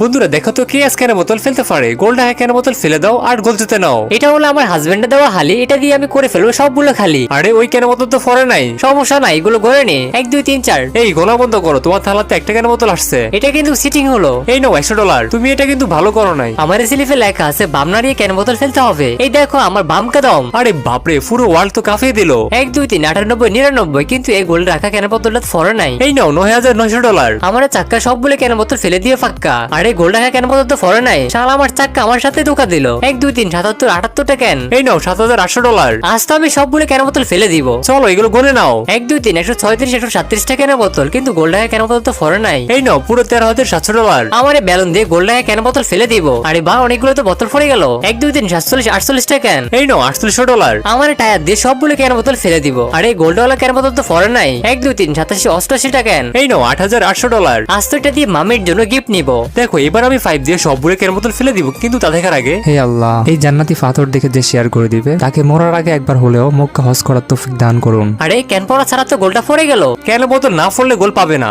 বন্ধুরা দেখো তো কে কেন বোতল ফেলতে পারে। গোল্ড কেন বোতল ফেলে দাও আর গোল জিতে নাও। এটা হলো আমার হাজবেন্ডে দেওয়া হালি, এটা দিয়ে আমি করে ফেলবো সবগুলো খালি। আরে ওই কেন বোতল তো ফরে নাই। সমস্যা নাই, এগুলো গড়ে নে 1 2 3 4। এই গোনা বন্ধ করো, তোমার থালাতে একটা কেন বোতল আসছে। এটা কিন্তু সিটিং হলো। এই নাও $100। তুমি এটা কিন্তু ভালো করো নাই। আমার স্লিপে লেখা আছে বাম নাড়িয়ে কেন বোতল ফেলতে হবে। এই দেখো আমার বাম কদম। আরে বাপরে, পুরো ওয়ার্ল্ড তো কাঁপিয়ে দিল। 1 2 3 98 99, কিন্তু এই গোল্ড রাখা কেন বোতলটা ফরে নাই। এই নাও $9,900। আমার চাক্কা সবগুলো কেন বোতল ফেলে দিয়ে ফাক্কা। আরে গোল্ড রাখা কেন বোতল তো ফরে নাই। শালা আমার চাক্কা আমার সাথে ধোকা দিল। 1 2 3 77 78টা কেন। এই নাও $7,800। আজ তো আমি সবগুলো কেন বোতল ফেলে দিব। চলো এগুলো গুনে নাও। 1 2 3 136 137টা কেন বোতল, কিন্তু গোল্ড রাখা কেন বোতল তো ফরে নাই। এই নাও পুরো $13,700। আমার বেলুন দিয়ে গোল্ড রাখা কেন বোতল ফেলে দিব। আরে বা অনেকগুলো তো বোতল ফরে গেল। 1 2 3 47 48টা কেন। এই নাও $8,800। আমার টায়ার দিয়ে সবগুলো কেন বোতল ফেলে দিব। আরে গোল্ডওয়ালা কেন বোতল তো ফরে নাই। 1 2 3 87 88টা কেন। এই নাও $8,800। আজ তো এটা দিয়ে মামির জন্য গিফট নিব। দেখো এবার আমি 5 দিয়ে সবগুলো কেন বোতল ফেলে দিব, কিন্তু তা দেখার আগে হে আল্লাহ, এই জান্নাতি পাথর দেখে যে শেয়ার করে দিবে তাকে মরার আগে একবার হলেও মক্কা হজ করার তৌফিক দান করুন। আরে কেন পড়া ছাড়া তো গোলটা ফরে গেল। কেন বোতল না ফললে গোল পাবে না।